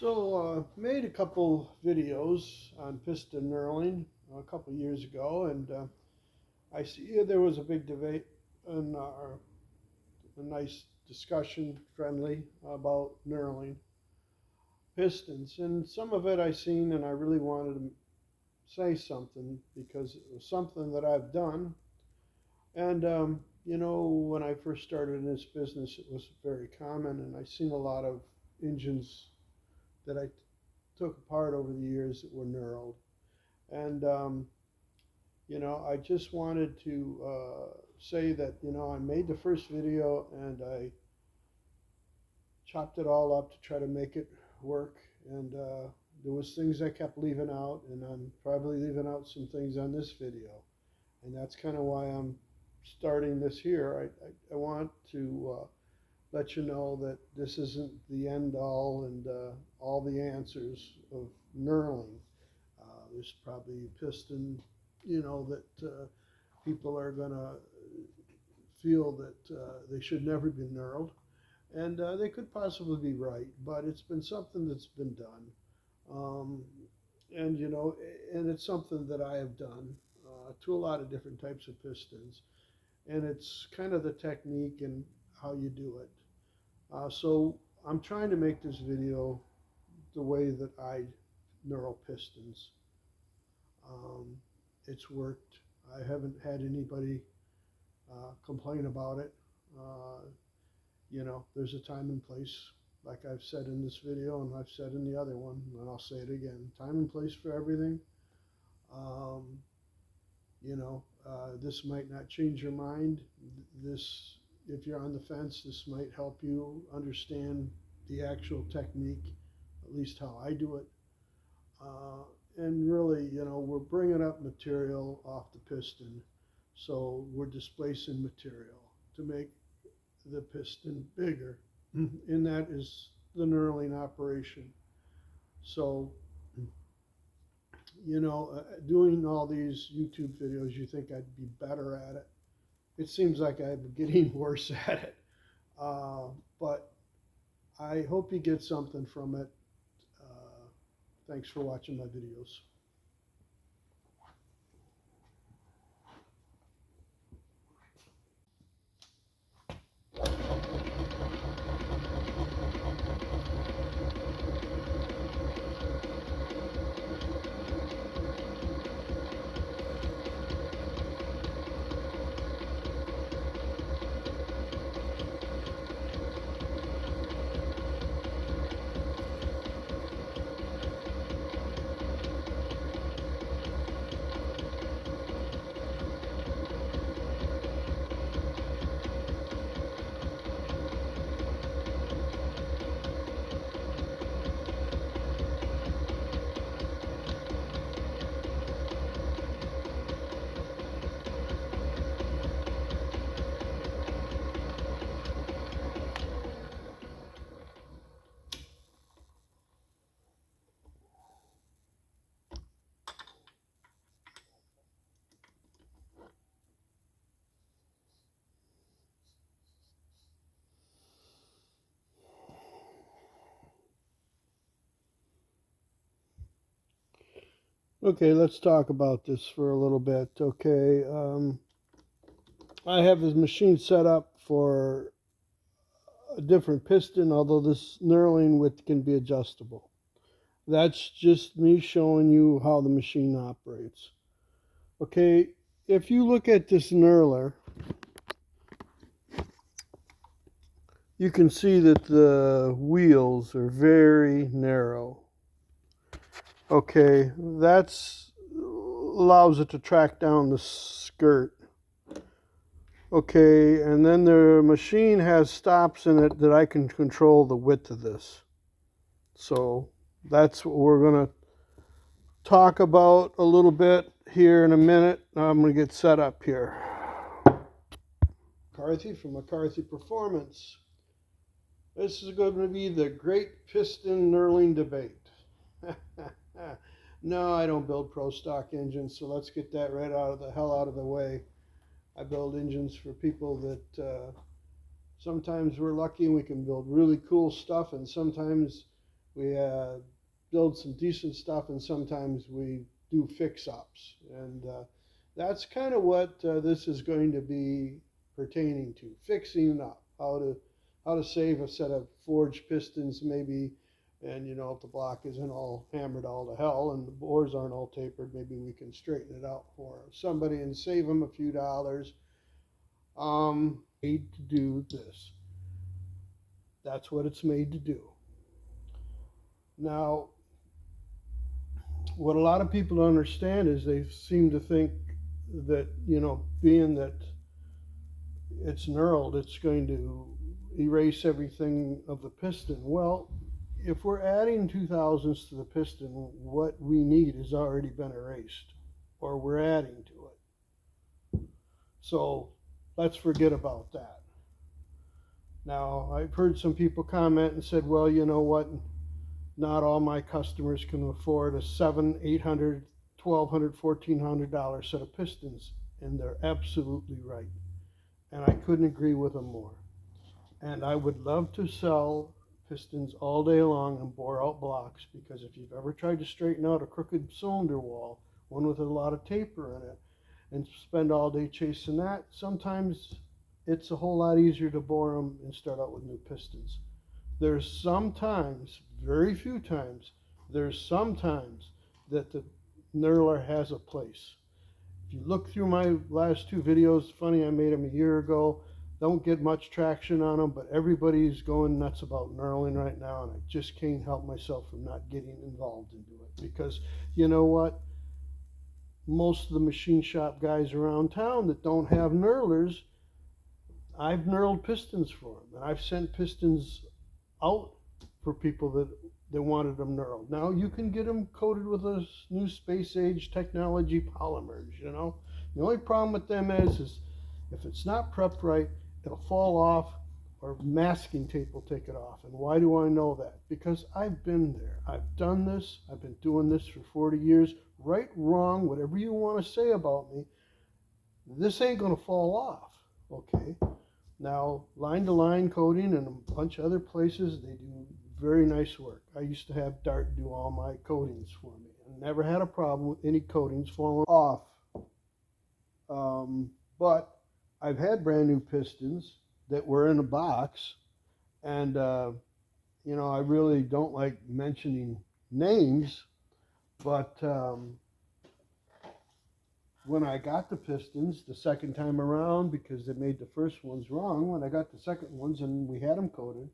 Made a couple videos on piston knurling a couple years ago, and I see there was a big debate and a nice discussion, friendly, about knurling pistons. And some of it I seen, and I really wanted to say something because it was something that I've done. And when I first started in this business, it was very common, and I seen a lot of engines that I took apart over the years that were knurled. And, I just wanted to say that, I made the first video and I chopped it all up to try to make it work. And there was things I kept leaving out, and I'm probably leaving out some things on this video. And that's kind of why I'm starting this here. I want to let you know that this isn't the end all and all the answers of knurling. There's probably a piston, that people are going to feel that they should never be knurled. And they could possibly be right, but it's been something that's been done. And it's something that I have done to a lot of different types of pistons. And it's kind of the technique and how you do it. So I'm trying to make this video the way that I knurl pistons. It's worked. I haven't had anybody complain about it. There's a time and place, like I've said in this video and I've said in the other one, and I'll say it again. Time and place for everything. This might not change your mind. If you're on the fence, this might help you understand the actual technique, at least how I do it. And really, we're bringing up material off the piston, so we're displacing material to make the piston bigger, and that is the knurling operation. So, doing all these YouTube videos, you think I'd be better at it. It seems like I'm getting worse at it. But I hope you get something from it. Thanks for watching my videos. Okay, let's talk about this for a little bit. Okay, I have this machine set up for a different piston, although this knurling width can be adjustable. That's just me showing you how the machine operates. Okay, if you look at this knurler, you can see that the wheels are very narrow. Okay, that's allows it to track down the skirt. Okay, and then the machine has stops in it that I can control the width of this. So that's what we're going to talk about a little bit here in a minute. I'm going to get set up here. McCarthy from McCarthy Performance. This is going to be the great piston knurling debate. No, I don't build pro stock engines, so let's get that right out of the way. I build engines for people that sometimes we're lucky and we can build really cool stuff, and sometimes we build some decent stuff, and sometimes we do fix-ups. And that's kind of what this is going to be pertaining to, fixing up, how to save a set of forged pistons maybe, and if the block isn't all hammered all to hell and the bores aren't all tapered, maybe we can straighten it out for somebody and save them a few dollars. Made to do this. That's what it's made to do. Now, what a lot of people don't understand is they seem to think that, being that it's knurled, it's going to erase everything of the piston. Well, if we're adding 2000s to the piston, what we need has already been erased, or we're adding to it. So let's forget about that. Now, I've heard some people comment and said, well, you know what? Not all my customers can afford a $700, $800, $1,200, $1,400 set of pistons. And they're absolutely right. And I couldn't agree with them more. And I would love to sell pistons all day long and bore out blocks, because if you've ever tried to straighten out a crooked cylinder wall, one with a lot of taper in it, and spend all day chasing that, sometimes it's a whole lot easier to bore them and start out with new pistons. There's sometimes, very few times, there's sometimes that the knurler has a place. If you look through my last two videos, funny, I made them a year ago, don't get much traction on them, but everybody's going nuts about knurling right now, and I just can't help myself from not getting involved into it, because you know what? Most of the machine shop guys around town that don't have knurlers, I've knurled pistons for them, and I've sent pistons out for people that wanted them knurled. Now you can get them coated with a new space age technology polymers, The only problem with them is if it's not prepped right, it'll fall off, or masking tape will take it off. And why do I know that? Because I've been there. I've done this. I've been doing this for 40 years. Right, wrong, whatever you want to say about me, this ain't going to fall off, okay? Now, line-to-line coating and a bunch of other places, they do very nice work. I used to have Dart do all my coatings for me. I never had a problem with any coatings falling off. But I've had brand new pistons that were in a box, and I really don't like mentioning names, but when I got the pistons the second time around, because they made the first ones wrong, when I got the second ones and we had them coated,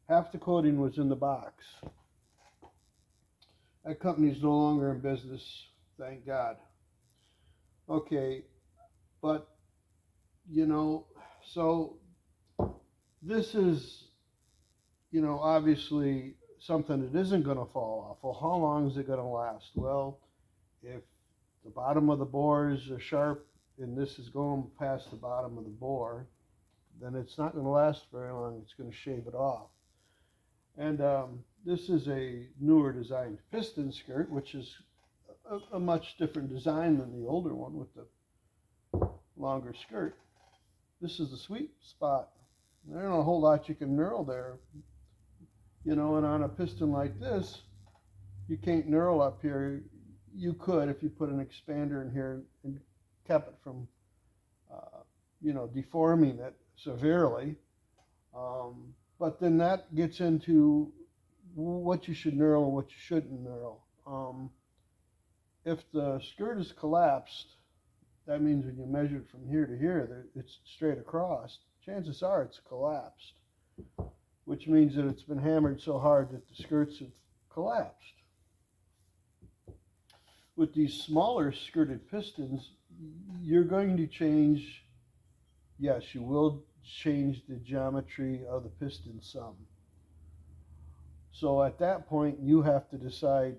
half the coating was in the box. That company's no longer in business, thank God. Okay, but so this is, obviously something that isn't going to fall off. Well, how long is it going to last? Well, if the bottom of the bores are sharp and this is going past the bottom of the bore, then it's not going to last very long. It's going to shave it off. And this is a newer designed piston skirt, which is a much different design than the older one with the longer skirt. This is the sweet spot. There ain't a whole lot you can knurl there. And on a piston like this, you can't knurl up here. You could if you put an expander in here and kept it from, deforming it severely. But then that gets into what you should knurl and what you shouldn't knurl. If the skirt is collapsed, that means when you measure it from here to here, it's straight across. Chances are it's collapsed, which means that it's been hammered so hard that the skirts have collapsed. With these smaller skirted pistons, you're going to change, yes, you will change the geometry of the piston some. So at that point, you have to decide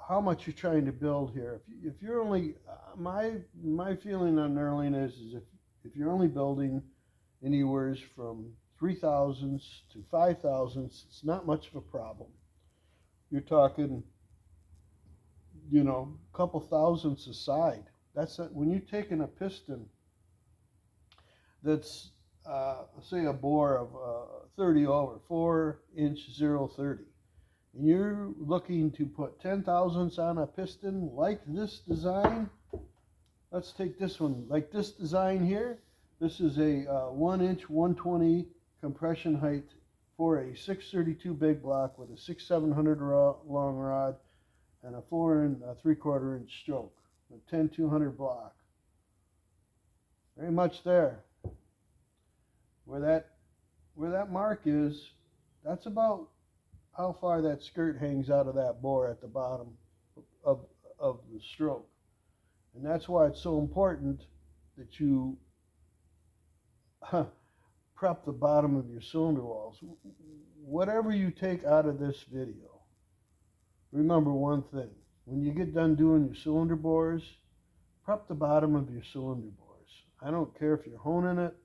how much you're trying to build here. If you're only, my feeling on knurling is if you're only building anywhere from 3,000s to 5,000s, it's not much of a problem. You're talking, a couple thousandths aside. That's when you're taking a piston that's say a bore of 30 over, 4-inch 0.30. and you're looking to put 10 thousandths on a piston like this design, let's take this one, like this design here. This is a 1-inch 120 compression height for a 632 big block with a 6/700 long rod and a 4 3/4 inch stroke, a 10-200 block. Very much there. Where that mark is, that's about how far that skirt hangs out of that bore at the bottom of the stroke. And that's why it's so important that you prep the bottom of your cylinder walls. Whatever you take out of this video, remember one thing. When you get done doing your cylinder bores, prep the bottom of your cylinder bores. I don't care if you're honing it,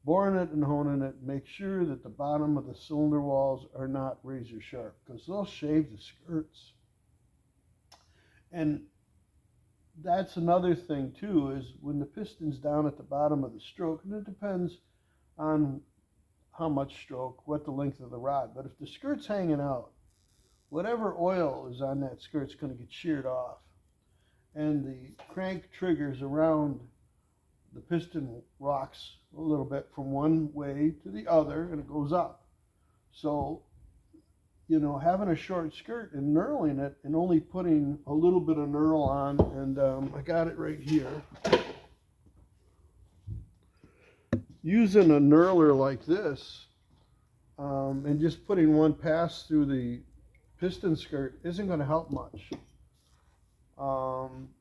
boring it and honing it. Make sure that the bottom of the cylinder walls are not razor sharp, because they'll shave the skirts. And that's another thing too, is when the piston's down at the bottom of the stroke, and it depends on how much stroke, what the length of the rod, but if the skirt's hanging out, whatever oil is on that skirt's going to get sheared off. And the crank triggers around the piston rocks a little bit from one way to the other, and it goes up. So, you know, having a short skirt and knurling it and only putting a little bit of knurl on, and I got it right here. Using a knurler like this and just putting one pass through the piston skirt isn't going to help much.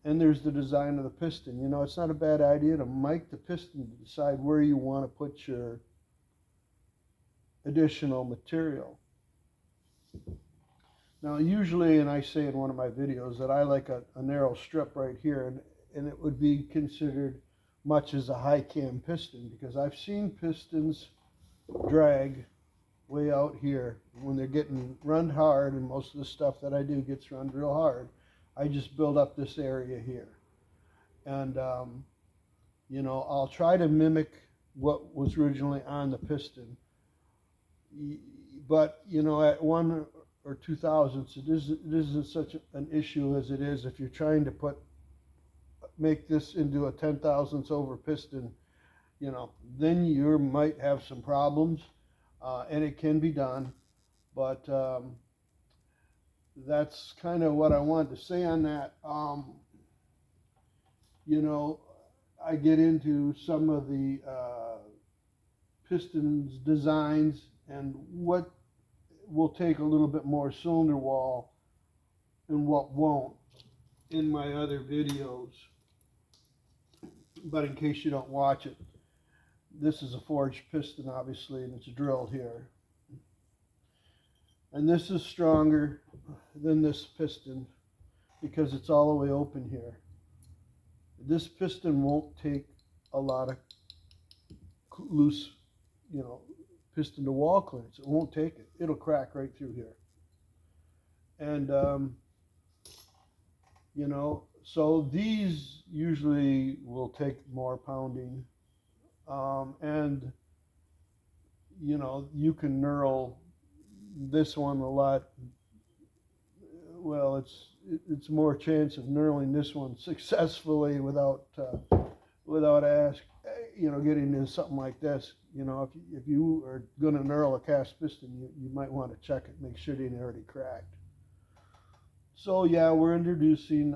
And there's the design of the piston. You know, it's not a bad idea to mic the piston to decide where you want to put your additional material. Now, usually, and I say in one of my videos, that I like a narrow strip right here, and it would be considered much as a high cam piston, because I've seen pistons drag way out here when they're getting run hard, and most of the stuff that I do gets run real hard. I just build up this area here, and you know, I'll try to mimic what was originally on the piston, but you know, at 1 or 2 thousandths, it isn't such an issue as it is if you're trying to make this into a 10 thousandths over piston. You know, then you might have some problems, and it can be done, but that's kind of what I wanted to say on that. You know, I get into some of the pistons designs and what will take a little bit more cylinder wall and what won't in my other videos. But in case you don't watch it, this is a forged piston, obviously, and it's drilled here. And this is stronger than this piston because it's all the way open here. This piston won't take a lot of loose, you know, piston to wall clearance. It won't take it. It'll crack right through here. And, you know, so these usually will take more pounding. And, you know, you can knurl this one a lot. Well, it's more chance of knurling this one successfully without getting into something like this. You know, if you are going to knurl a cast piston, you might want to check it, make sure it ain't already cracked. So yeah, we're introducing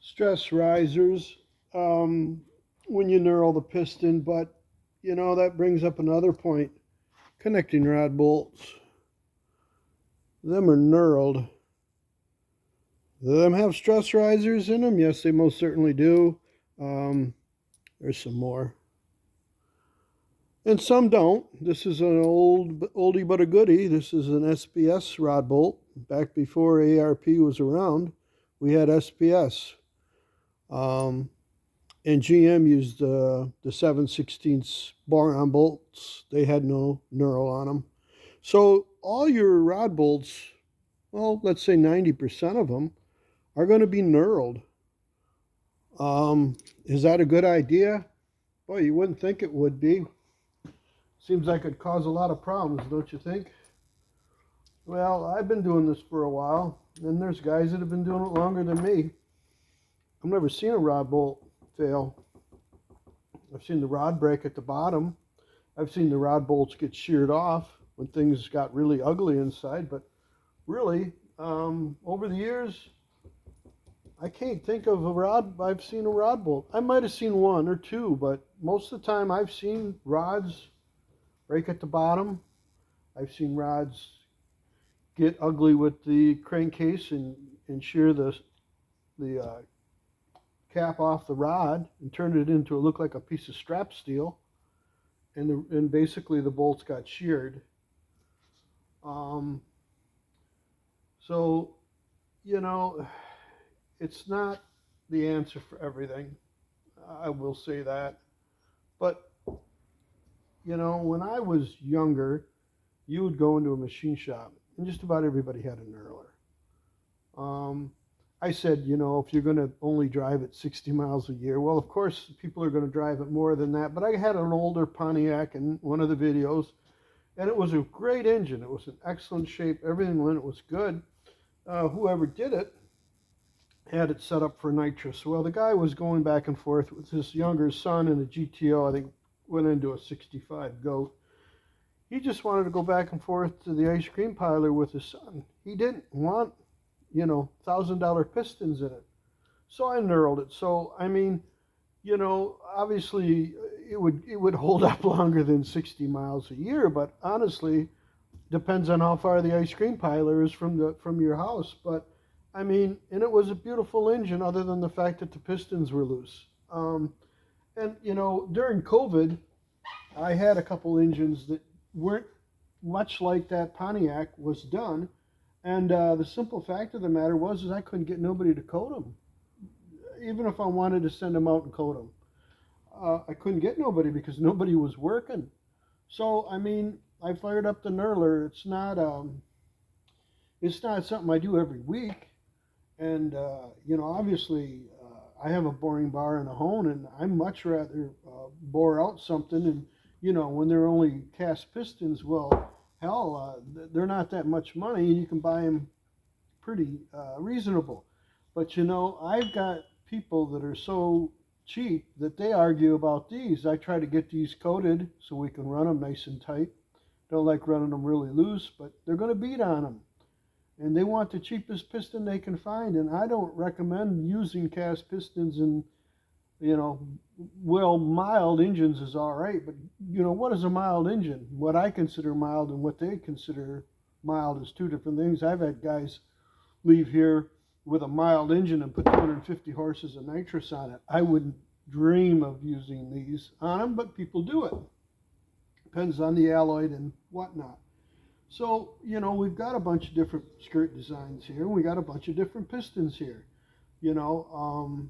stress risers when you knurl the piston, but you know, that brings up another point. Connecting rod bolts, them are knurled. Do them have stress risers in them? Yes, they most certainly do. There's some more. And some don't. This is an oldie but a goodie. This is an SPS rod bolt. Back before ARP was around, we had SPS. And GM used the 7/16 boron bolts. They had no knurl on them. So all your rod bolts, well, let's say 90% of them, are going to be knurled. Is that a good idea? Boy, you wouldn't think it would be. Seems like it'd cause a lot of problems, don't you think? Well, I've been doing this for a while, and there's guys that have been doing it longer than me. I've never seen a rod bolt fail. I've seen the rod break at the bottom. I've seen the rod bolts get sheared off when things got really ugly inside, but really, over the years, I can't think of I've seen a rod bolt. I might have seen one or two, but most of the time I've seen rods break at the bottom. I've seen rods get ugly with the crankcase and shear the cap off the rod and turn it into look like a piece of strap steel, and basically the bolts got sheared. Um, so, you know, it's not the answer for everything. I will say that. But, you know, when I was younger, you would go into a machine shop and just about everybody had a knurler. I said, you know, if you're going to only drive it 60 miles a year, well, of course, people are going to drive it more than that. But I had an older Pontiac in one of the videos, and it was a great engine. It was in excellent shape. Everything in it was good. Whoever did it had it set up for nitrous. Well, the guy was going back and forth with his younger son in a GTO, I think went into a 65 Goat. He just wanted to go back and forth to the ice cream parlor with his son. He didn't want, you know, $1,000 pistons in it. So I knurled it. So, I mean, you know, obviously it would hold up longer than 60 miles a year, but honestly, depends on how far the ice cream parlor is from your house. But I mean, and it was a beautiful engine other than the fact that the pistons were loose. And you know, during COVID, I had a couple engines that weren't much like that Pontiac was done. And the simple fact of the matter was is I couldn't get nobody to coat them. Even if I wanted to send them out and coat them. I couldn't get nobody because nobody was working. So, I mean, I fired up the knurler. It's not something I do every week. And, you know, obviously, I have a boring bar and a hone, and I'd much rather bore out something. And, you know, when they're only cast pistons, well, hell, they're not that much money, and you can buy them pretty reasonable. But, you know, I've got people that are so cheap that they argue about these. I try to get these coated so we can run them nice and tight. Don't like running them really loose, but they're going to beat on them. And they want the cheapest piston they can find, and I don't recommend using cast pistons. And you know, well, mild engines is all right, but you know, what is a mild engine? What I consider mild and what they consider mild is two different things. I've had guys leave here with a mild engine and put 250 horses of nitrous on it. I wouldn't dream of using these on them, but people do it. Depends on the alloy and whatnot. So, you know, we've got a bunch of different skirt designs here, and we got a bunch of different pistons here, you know.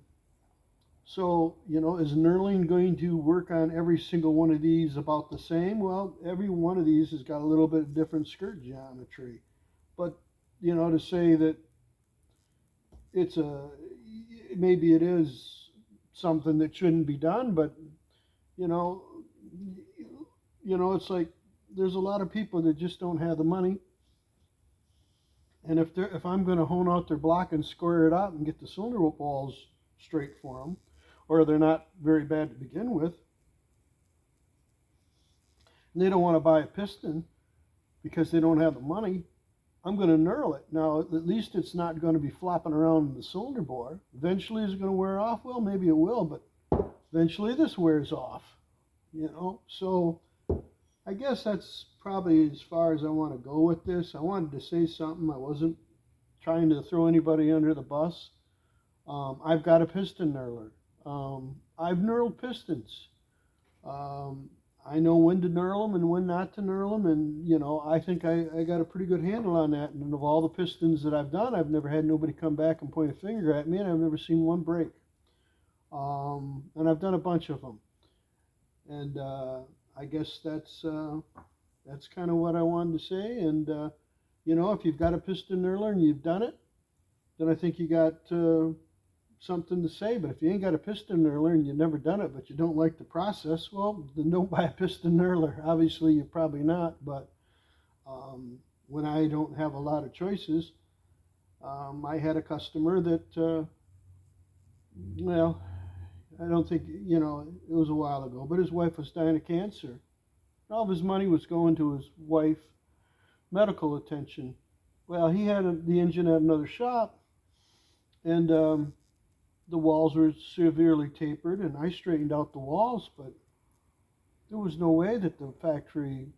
So, you know, is Knurling going to work on every single one of these about the same? Well, every one of these has got a little bit different skirt geometry. But, you know, to say that maybe it is something that shouldn't be done, but, you know, it's like, there's a lot of people that just don't have the money, and if I'm going to hone out their block and square it up and get the cylinder walls straight for them, or they're not very bad to begin with, and they don't want to buy a piston because they don't have the money, I'm going to knurl it. Now, at least it's not going to be flopping around in the cylinder bore. Eventually, is it going to wear off? Well, maybe it will, but eventually this wears off, you know. So I guess that's probably as far as I want to go with this. I wanted to say something. I wasn't trying to throw anybody under the bus. I've got a piston knurler. I've knurled pistons. I know when to knurl them and when not to knurl them, and you know, I think I got a pretty good handle on that. And of all the pistons that I've done, I've never had nobody come back and point a finger at me, and I've never seen one break. And I've done a bunch of them. And I guess that's kind of what I wanted to say. And you know, if you've got a piston knurler and you've done it, then I think you got something to say. But if you ain't got a piston knurler and you've never done it, but you don't like the process, well, then don't buy a piston knurler. Obviously, you're probably not. But when I don't have a lot of choices. I had a customer that, well, I don't think, you know, it was a while ago, but his wife was dying of cancer. All of his money was going to his wife, medical attention. Well, he had the engine at another shop, and the walls were severely tapered, and I straightened out the walls, but there was no way that the factory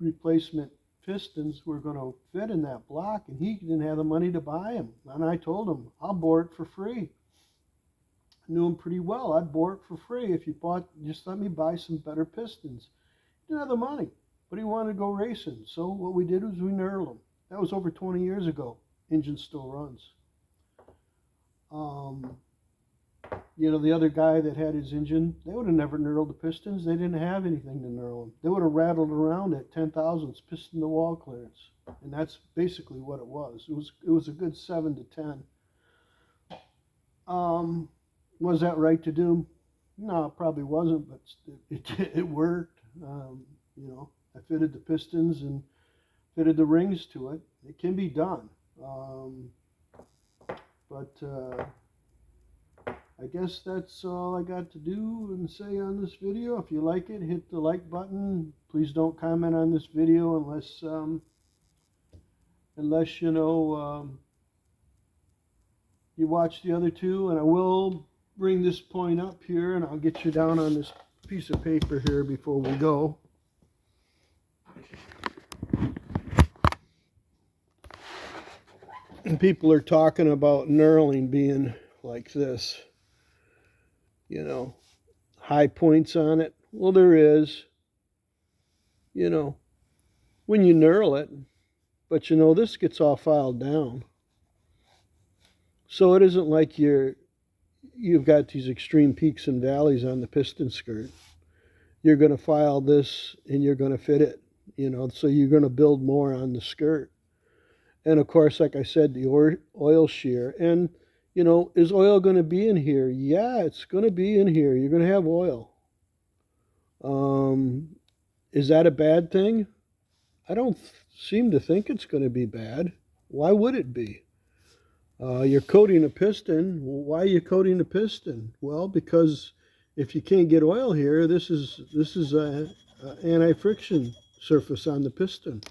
replacement pistons were going to fit in that block, and he didn't have the money to buy them. And I told him, I'll bore it for free. I knew him pretty well. I'd bore it for free if you bought, just let me buy some better pistons. He didn't have the money, but he wanted to go racing. So what we did was we knurled them. That was over 20 years ago. Engine still runs. You know, the other guy that had his engine, they would have never knurled the pistons. They didn't have anything to knurl them. They would have rattled around at 10 thousandths piston to wall clearance. And that's basically what it was. It was a good 7 to 10. Was that right to do? No, it probably wasn't, but it worked. You know, I fitted the pistons and fitted the rings to it. It can be done. I guess that's all I got to do and say on this video. If you like it, hit the like button. Please don't comment on this video unless you know you watch the other two. And I will bring this point up here, and I'll get you down on this piece of paper here before we go. And people are talking about knurling being like this. You know, high points on it. Well, there is, you know, when you knurl it, but you know, this gets all filed down. So it isn't like you've got these extreme peaks and valleys on the piston skirt. You're going to file this and you're going to fit it, you know, so you're going to build more on the skirt. And of course, like I said, the oil shear. And you know, is oil going to be in here? Yeah, it's going to be in here. You're going to have oil. Is that a bad thing? I don't seem to think it's going to be bad. Why would it be? You're coating a piston. Why are you coating a piston? Well, because if you can't get oil here, this is an anti-friction surface on the piston.